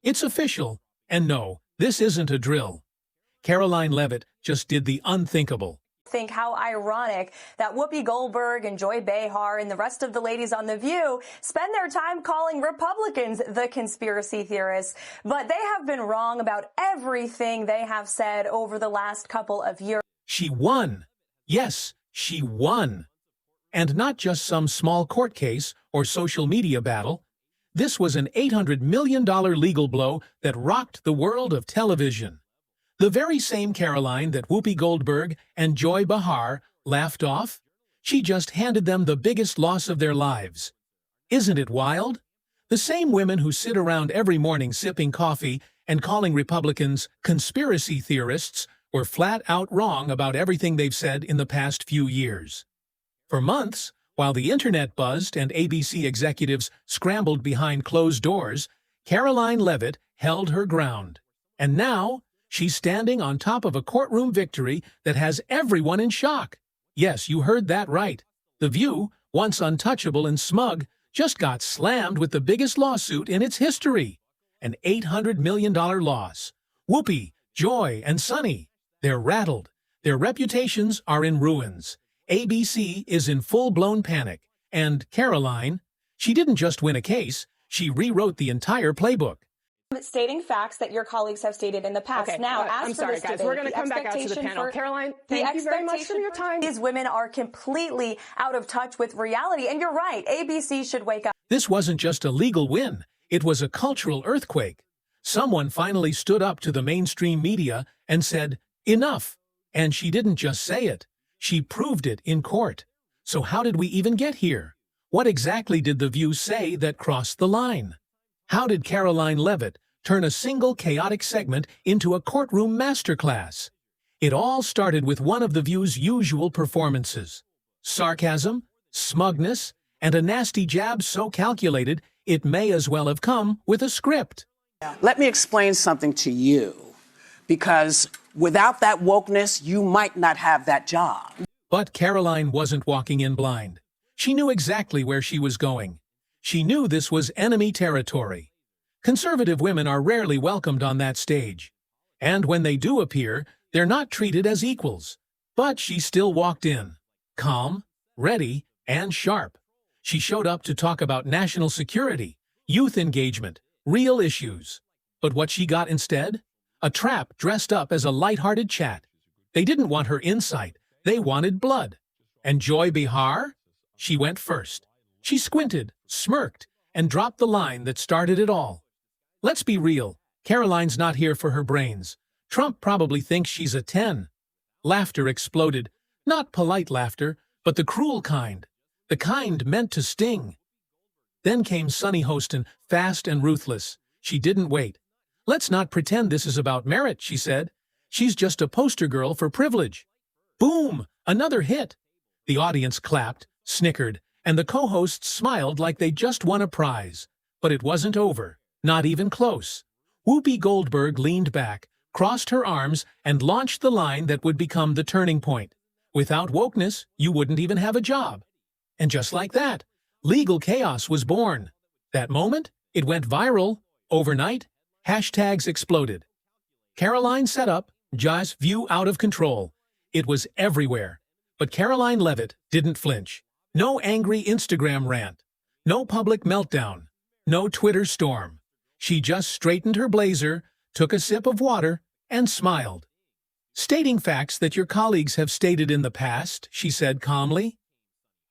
It's official, and no, this isn't a drill. Karoline Leavitt just did the unthinkable. Think how ironic that Whoopi Goldberg and Joy Behar and the rest of the ladies on The View spend their time calling Republicans the conspiracy theorists. But they have been wrong about everything they have said over the last couple of years. She won. Yes, she won. And not just some small court case or social media battle. This was an $800 million legal blow that rocked the world of television. The very same Karoline that Whoopi Goldberg and Joy Behar laughed off, she just handed them the biggest loss of their lives. Isn't it wild? The same women who sit around every morning sipping coffee and calling Republicans conspiracy theorists were flat out wrong about everything they've said in the past few years. For months, while the internet buzzed and ABC executives scrambled behind closed doors, Karoline Leavitt held her ground. And now, she's standing on top of a courtroom victory that has everyone in shock. Yes, you heard that right. The View, once untouchable and smug, just got slammed with the biggest lawsuit in its history. An $800 million loss. Whoopi, Joy, and Sunny. They're rattled. Their reputations are in ruins. ABC is in full-blown panic. And Karoline, she didn't just win a case, she rewrote the entire playbook. Stating facts that your colleagues have stated in the past. Okay, now, I'm sorry, guys. We're going to come back out to the panel. Karoline, thank you very much for your time. These women are completely out of touch with reality. And you're right, ABC should wake up. This wasn't just a legal win. It was a cultural earthquake. Someone finally stood up to the mainstream media and said, enough. And she didn't just say it. She proved it in court. So how did we even get here? What exactly did The View say that crossed the line? How did Karoline Leavitt turn a single chaotic segment into a courtroom masterclass? It all started with one of The View's usual performances. Sarcasm, smugness, and a nasty jab so calculated it may as well have come with a script. Let me explain something to you, because without that wokeness, you might not have that job. But Karoline wasn't walking in blind. She knew exactly where she was going. She knew this was enemy territory. Conservative women are rarely welcomed on that stage. And when they do appear, they're not treated as equals. But she still walked in. Calm, ready, and sharp. She showed up to talk about national security, youth engagement, real issues. But what she got instead? A trap dressed up as a lighthearted chat. They didn't want her insight. They wanted blood. And Joy Behar? She went first. She squinted, smirked, and dropped the line that started it all. Let's be real. Karoline's not here for her brains. Trump probably thinks she's a 10. Laughter exploded. Not polite laughter, but the cruel kind. The kind meant to sting. Then came Sunny Hostin, fast and ruthless. She didn't wait. Let's not pretend this is about merit, she said. She's just a poster girl for privilege. Boom! Another hit. The audience clapped, snickered, and the co-hosts smiled like they just won a prize. But it wasn't over. Not even close. Whoopi Goldberg leaned back, crossed her arms, and launched the line that would become the turning point. Without wokeness, you wouldn't even have a job. And just like that, legal chaos was born. That moment, it went viral. Overnight, hashtags exploded. Karoline set up, just View out of control. It was everywhere. But Karoline Leavitt didn't flinch. No angry Instagram rant. No public meltdown. No Twitter storm. She just straightened her blazer, took a sip of water, and smiled. Stating facts that your colleagues have stated in the past, she said calmly.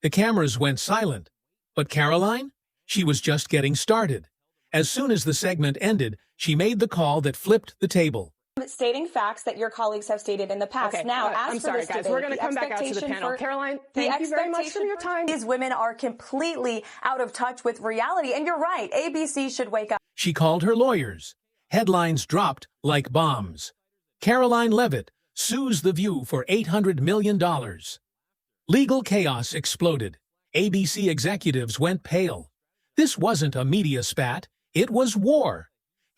The cameras went silent. But Karoline? She was just getting started. As soon as the segment ended, she made the call that flipped the table. Stating facts that your colleagues have stated in the past. Okay, now, I'm sorry, guys. We're going to come back out to the panel. Karoline, thank you very much for your time. These women are completely out of touch with reality. And you're right, ABC should wake up. She called her lawyers. Headlines dropped like bombs. Karoline Leavitt sues The View for $800 million. Legal chaos exploded. ABC executives went pale. This wasn't a media spat. It was war.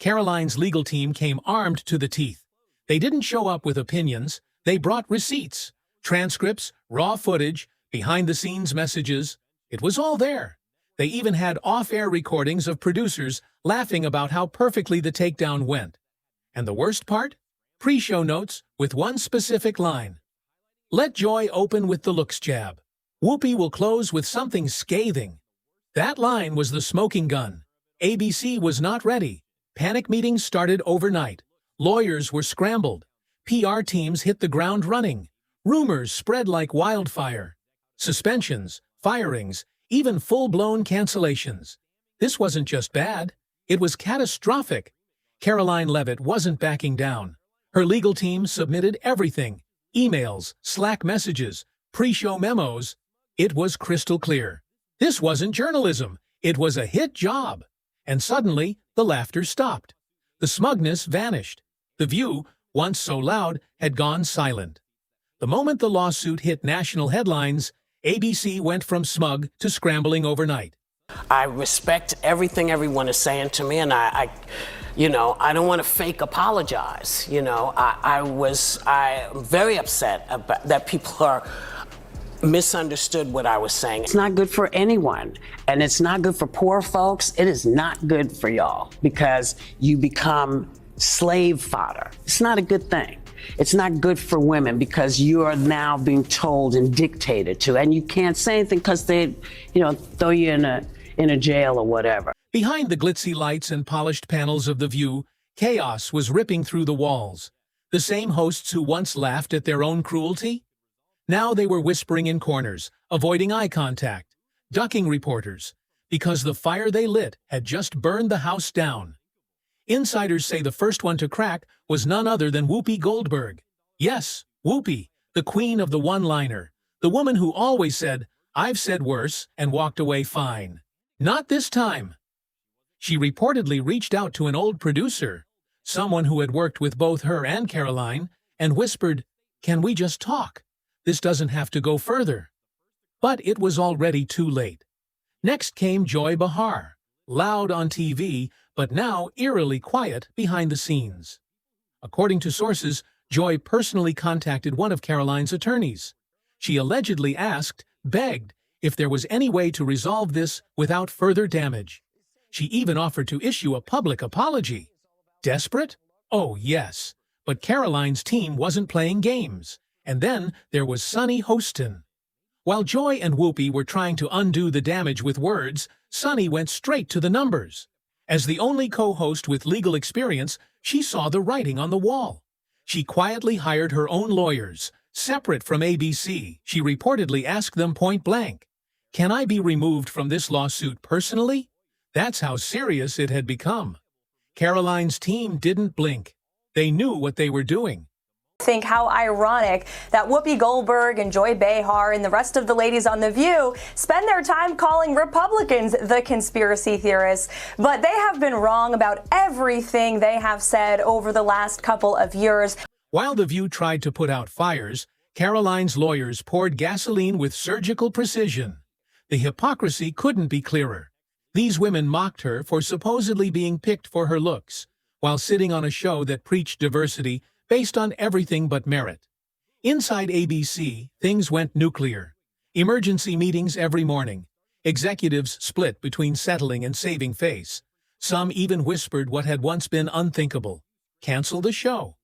Karoline's legal team came armed to the teeth. They didn't show up with opinions. They brought receipts, transcripts, raw footage, behind-the-scenes messages. It was all there. They even had off-air recordings of producers laughing about how perfectly the takedown went. And the worst part? Pre-show notes with one specific line. Let Joy open with the looks jab. Whoopi will close with something scathing. That line was the smoking gun. ABC was not ready. Panic meetings started overnight. Lawyers were scrambled. PR teams hit the ground running. Rumors spread like wildfire. Suspensions, firings, even full-blown cancellations. This wasn't just bad. It was catastrophic. Karoline Leavitt wasn't backing down. Her legal team submitted everything. Emails, Slack messages, pre-show memos. It was crystal clear. This wasn't journalism. It was a hit job. And suddenly, the laughter stopped. The smugness vanished. The View, once so loud, had gone silent. The moment the lawsuit hit national headlines, ABC went from smug to scrambling overnight. I respect everything everyone is saying to me, and I don't want to fake apologize. I'm very upset about that people are misunderstood what I was saying. It's not good for anyone, and it's not good for poor folks. It is not good for y'all because you become slave fodder. It's not a good thing. It's not good for women because you are now being told and dictated to, and you can't say anything because they, throw you in a jail or whatever. Behind the glitzy lights and polished panels of The View, chaos was ripping through the walls. The same hosts who once laughed at their own cruelty? Now they were whispering in corners, avoiding eye contact, ducking reporters, because the fire they lit had just burned the house down. Insiders say the first one to crack was none other than Whoopi Goldberg. Yes, Whoopi, the queen of the one-liner, the woman who always said, "I've said worse," and walked away fine. Not this time. She reportedly reached out to an old producer, someone who had worked with both her and Karoline, and whispered, "Can we just talk? This doesn't have to go further." But it was already too late. Next came Joy Behar, loud on TV, but now eerily quiet behind the scenes. According to sources, Joy personally contacted one of Karoline's attorneys. She allegedly asked, begged, if there was any way to resolve this without further damage. She even offered to issue a public apology. Desperate? Oh, yes. But Karoline's team wasn't playing games. And then there was Sunny Hostin. While Joy and Whoopi were trying to undo the damage with words, Sunny went straight to the numbers. As the only co-host with legal experience, she saw the writing on the wall. She quietly hired her own lawyers, separate from ABC. She reportedly asked them point blank, "Can I be removed from this lawsuit personally?" That's how serious it had become. Karoline's team didn't blink. They knew what they were doing. Think how ironic that Whoopi Goldberg and Joy Behar and the rest of the ladies on The View spend their time calling Republicans the conspiracy theorists, but they have been wrong about everything they have said over the last couple of years. While The View tried to put out fires, Karoline's lawyers poured gasoline with surgical precision. The hypocrisy couldn't be clearer. These women mocked her for supposedly being picked for her looks, while sitting on a show that preached diversity based on everything but merit. Inside ABC, things went nuclear. Emergency meetings every morning. Executives split between settling and saving face. Some even whispered what had once been unthinkable: cancel the show.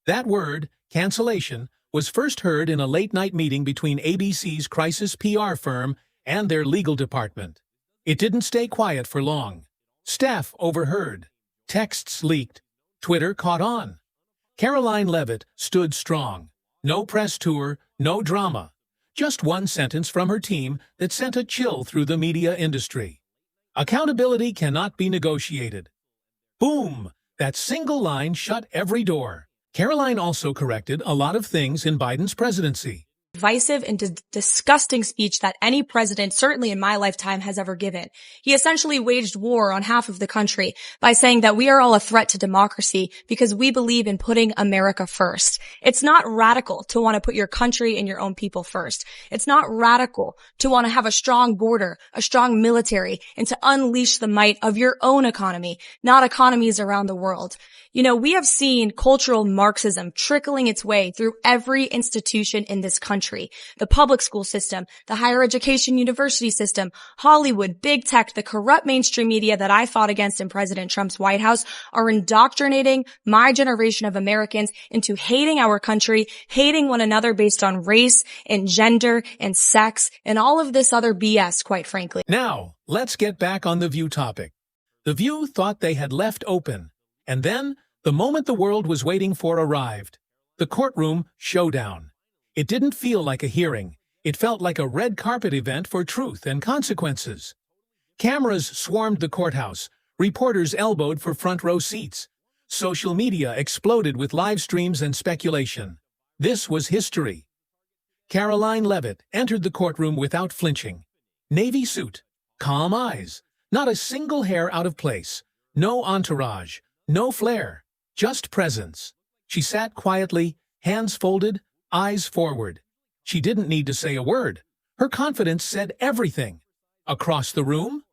That word, cancellation, was first heard in a late-night meeting between ABC's crisis PR firm and their legal department. It didn't stay quiet for long. Staff overheard. Texts leaked. Twitter caught on. Karoline Leavitt stood strong. No press tour, no drama. Just one sentence from her team that sent a chill through the media industry. Accountability cannot be negotiated. Boom! That single line shut every door. Karoline also corrected a lot of things in Biden's presidency. Divisive and disgusting speech that any president, certainly in my lifetime, has ever given. He essentially waged war on half of the country by saying that we are all a threat to democracy because we believe in putting America first. It's not radical to want to put your country and your own people first. It's not radical to want to have a strong border, a strong military, and to unleash the might of your own economy, not economies around the world. We have seen cultural Marxism trickling its way through every institution in this country. country. The public school system, the higher education university system, Hollywood, big tech, the corrupt mainstream media that I fought against in President Trump's White House are indoctrinating my generation of Americans into hating our country, hating one another based on race and gender and sex and all of this other BS, quite frankly. Now, let's get back on the View topic. The View thought they had left open, and then the moment the world was waiting for arrived. The courtroom showdown. It didn't feel like a hearing. It felt like a red carpet event for truth and consequences. Cameras swarmed the courthouse. Reporters elbowed for front row seats. Social media exploded with live streams and speculation. This was history. Karoline Leavitt entered the courtroom without flinching. Navy suit, calm eyes, not a single hair out of place, no entourage, no flair. Just presence. She sat quietly, hands folded, eyes forward. She didn't need to say a word. Her confidence said everything. Across the room?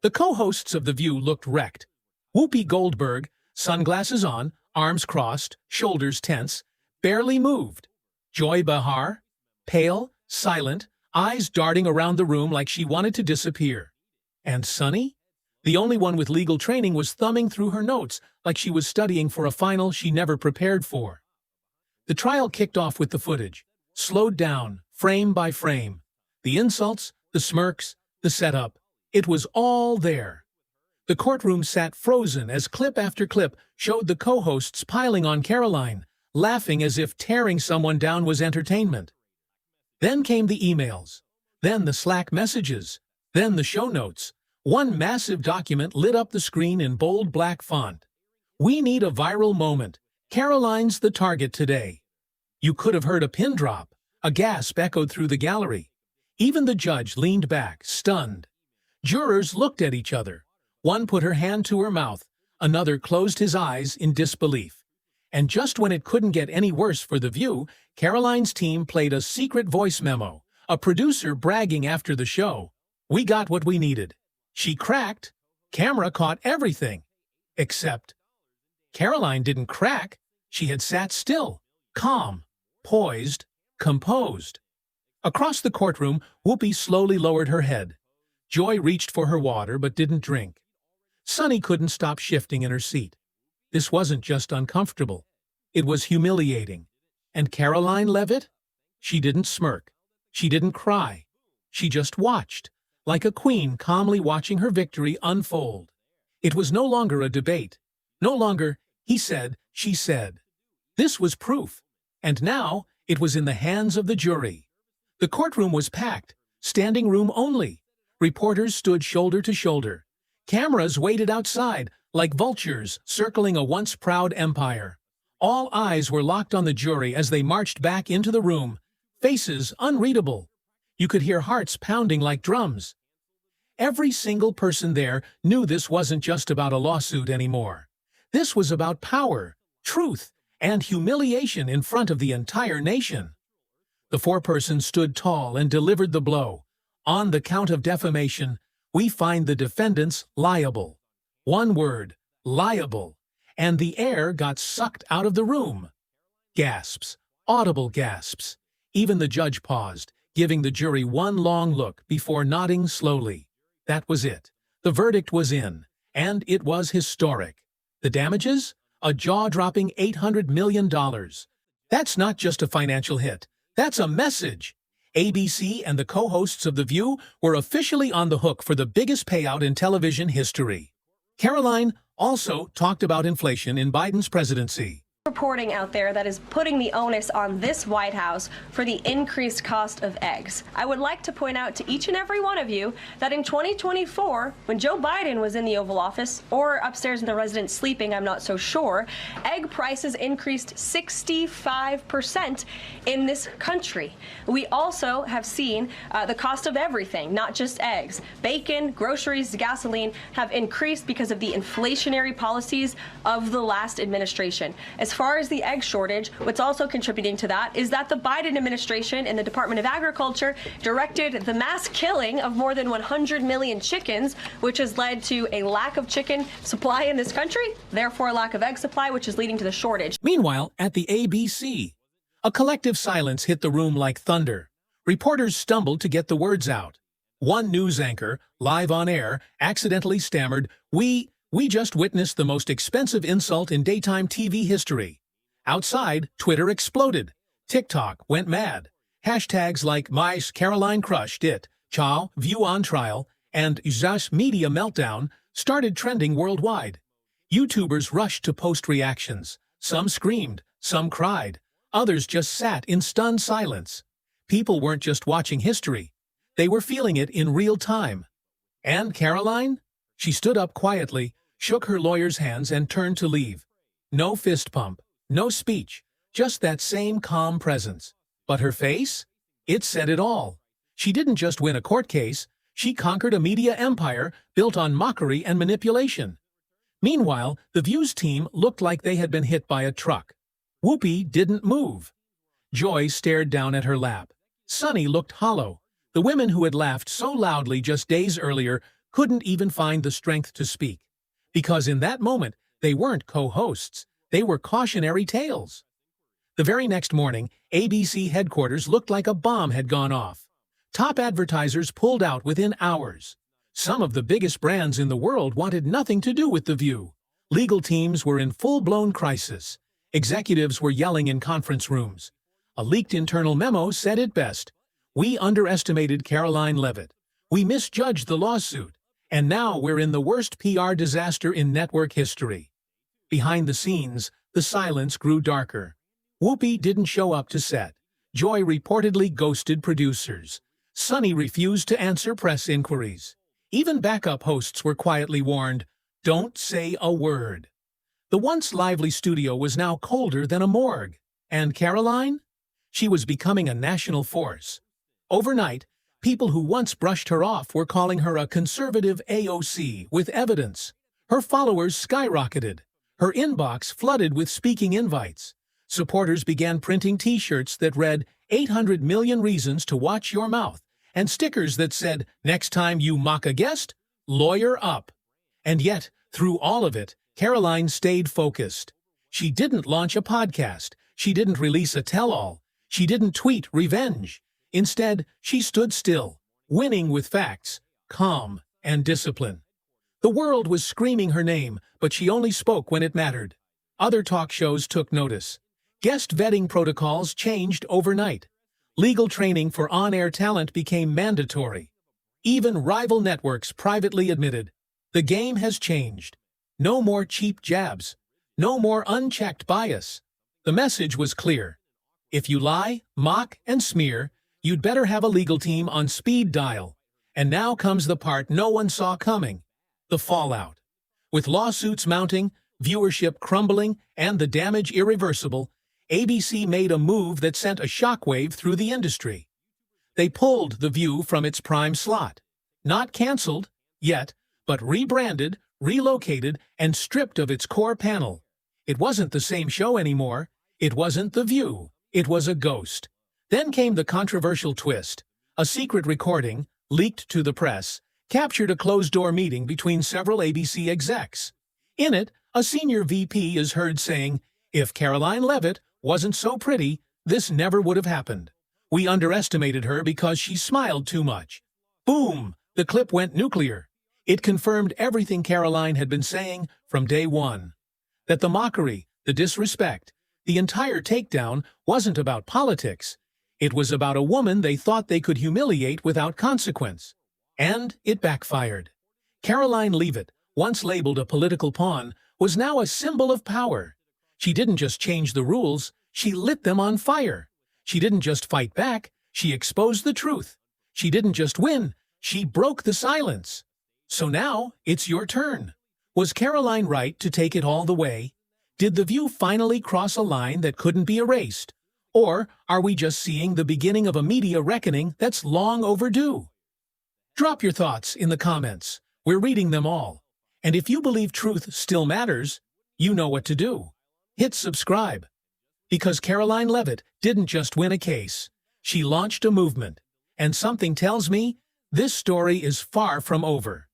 The co-hosts of The View looked wrecked. Whoopi Goldberg, sunglasses on, arms crossed, shoulders tense, barely moved. Joy Behar, pale, silent, eyes darting around the room like she wanted to disappear. And Sunny? The only one with legal training was thumbing through her notes like she was studying for a final she never prepared for. The trial kicked off with the footage, slowed down, frame by frame. The insults, the smirks, the setup. It was all there. The courtroom sat frozen as clip after clip showed the co-hosts piling on Karoline, laughing as if tearing someone down was entertainment. Then came the emails. Then the Slack messages. Then the show notes. One massive document lit up the screen in bold black font. We need a viral moment. Karoline's the target today. You could have heard a pin drop. A gasp echoed through the gallery. Even the judge leaned back, stunned. Jurors looked at each other. One put her hand to her mouth. Another closed his eyes in disbelief. And just when it couldn't get any worse for The View, Karoline's team played a secret voice memo, a producer bragging after the show. We got what we needed. She cracked. Camera caught everything. Except Karoline didn't crack. She had sat still, calm, poised, composed. Across the courtroom, Whoopi slowly lowered her head. Joy reached for her water but didn't drink. Sunny couldn't stop shifting in her seat. This wasn't just uncomfortable. It was humiliating. And Karoline Leavitt? She didn't smirk. She didn't cry. She just watched, like a queen calmly watching her victory unfold. It was no longer a debate. No longer, he said, she said. This was proof. And now, it was in the hands of the jury. The courtroom was packed, standing room only. Reporters stood shoulder to shoulder. Cameras waited outside, like vultures circling a once proud empire. All eyes were locked on the jury as they marched back into the room, faces unreadable. You could hear hearts pounding like drums. Every single person there knew this wasn't just about a lawsuit anymore. This was about power, truth, and humiliation in front of the entire nation. The foreperson stood tall and delivered the blow. On the count of defamation, we find the defendants liable. One word, liable. And the air got sucked out of the room. Gasps, audible gasps. Even the judge paused, giving the jury one long look before nodding slowly. That was it. The verdict was in, and it was historic. The damages? A jaw-dropping $800 million. That's not just a financial hit. That's a message. ABC and the co-hosts of The View were officially on the hook for the biggest payout in television history. Karoline also talked about inflation in Biden's presidency. Reporting out there that is putting the onus on this White House for the increased cost of eggs. I would like to point out to each and every one of you that in 2024, when Joe Biden was in the Oval Office, or upstairs in the residence sleeping, I'm not so sure, egg prices increased 65% in this country. We also have seen the cost of everything, not just eggs. Bacon, groceries, gasoline have increased because of the inflationary policies of the last administration. As far as the egg shortage, what's also contributing to that is that the Biden administration and the Department of Agriculture directed the mass killing of more than 100 million chickens, which has led to a lack of chicken supply in this country, therefore a lack of egg supply, which is leading to the shortage. Meanwhile, at the ABC, A collective silence hit the room like thunder. Reporters stumbled to get the words out. One news anchor, live on air, accidentally stammered, We just witnessed the most expensive insult in daytime TV history." Outside, Twitter exploded. TikTok went mad. Hashtags like "My Karoline crushed it," "Chow view on trial," and "Zas media meltdown" started trending worldwide. YouTubers rushed to post reactions. Some screamed, some cried, others just sat in stunned silence. People weren't just watching history. They were feeling it in real time. And Karoline? She stood up quietly, shook her lawyer's hands, and turned to leave. No fist pump, no speech, just that same calm presence. But her face? It said it all. She didn't just win a court case, she conquered a media empire built on mockery and manipulation. Meanwhile, the View's team looked like they had been hit by a truck. Whoopi didn't move. Joy stared down at her lap. Sunny looked hollow. The women who had laughed so loudly just days earlier couldn't even find the strength to speak. Because in that moment, they weren't co-hosts. They were cautionary tales. The very next morning, ABC headquarters looked like a bomb had gone off. Top advertisers pulled out within hours. Some of the biggest brands in the world wanted nothing to do with The View. Legal teams were in full-blown crisis. Executives were yelling in conference rooms. A leaked internal memo said it best. "We underestimated Karoline Leavitt. We misjudged the lawsuit. And now we're in the worst PR disaster in network history." Behind the scenes, the silence grew darker. Whoopi didn't show up to set. Joy reportedly ghosted producers. Sunny refused to answer press inquiries. Even backup hosts were quietly warned, "Don't say a word." The once lively studio was now colder than a morgue. And Karoline? She was becoming a national force. Overnight, people who once brushed her off were calling her a conservative AOC with evidence. Her followers skyrocketed. Her inbox flooded with speaking invites. Supporters began printing T-shirts that read, "800 million reasons to watch your mouth," and stickers that said, "Next time you mock a guest, lawyer up." And yet, through all of it, Karoline stayed focused. She didn't launch a podcast. She didn't release a tell-all. She didn't tweet revenge. Instead, she stood still, winning with facts, calm, and discipline. The world was screaming her name, but she only spoke when it mattered. Other talk shows took notice. Guest vetting protocols changed overnight. Legal training for on-air talent became mandatory. Even rival networks privately admitted, the game has changed. No more cheap jabs. No more unchecked bias. The message was clear. If you lie, mock, and smear, you'd better have a legal team on speed dial. And now comes the part no one saw coming. The fallout. With lawsuits mounting, viewership crumbling, and the damage irreversible, ABC made a move that sent a shockwave through the industry. They pulled The View from its prime slot. Not canceled, yet, but rebranded, relocated, and stripped of its core panel. It wasn't the same show anymore. It wasn't The View. It was a ghost. Then came the controversial twist. A secret recording, leaked to the press, captured a closed-door meeting between several ABC execs. In it, a senior VP is heard saying, "If Karoline Leavitt wasn't so pretty, this never would have happened. We underestimated her because she smiled too much." Boom! The clip went nuclear. It confirmed everything Karoline had been saying from day one. That the mockery, the disrespect, the entire takedown wasn't about politics. It was about a woman they thought they could humiliate without consequence. And it backfired. Karoline Leavitt, once labeled a political pawn, was now a symbol of power. She didn't just change the rules, she lit them on fire. She didn't just fight back, she exposed the truth. She didn't just win, she broke the silence. So now, it's your turn. Was Karoline right to take it all the way? Did The View finally cross a line that couldn't be erased? Or are we just seeing the beginning of a media reckoning that's long overdue? Drop your thoughts in the comments. We're reading them all. And if you believe truth still matters, you know what to do. Hit subscribe. Because Karoline Leavitt didn't just win a case. She launched a movement. And something tells me this story is far from over.